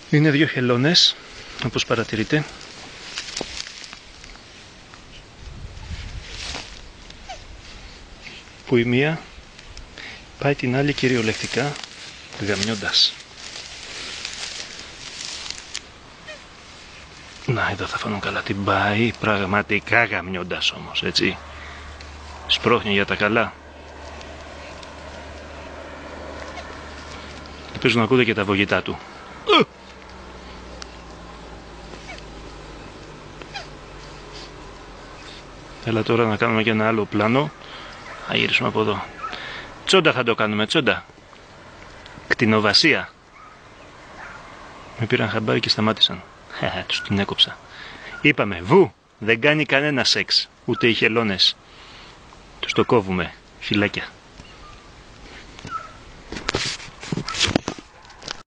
Είναι δύο χελώνες, όπως παρατηρείτε. Που η μία πάει την άλλη κυριολεκτικά γαμιώντας. Να, εδώ θα φανούν καλά. Την πάει πραγματικά γαμιώντας όμως, έτσι. Σπρώχνει για τα καλά. Ελπίζω να ακούτε και τα βογητά του. Έλα τώρα να κάνουμε και ένα άλλο πλάνο. Θα γυρίσουμε από εδώ. Τσόντα θα το κάνουμε, τσόντα. Κτηνοβασία. Με πήραν χαμπάρι και σταμάτησαν. Τους την έκοψα. Είπαμε, βου, δεν κάνει κανένα σεξ. Ούτε οι χελώνες. Τους το κόβουμε. Φυλάκια.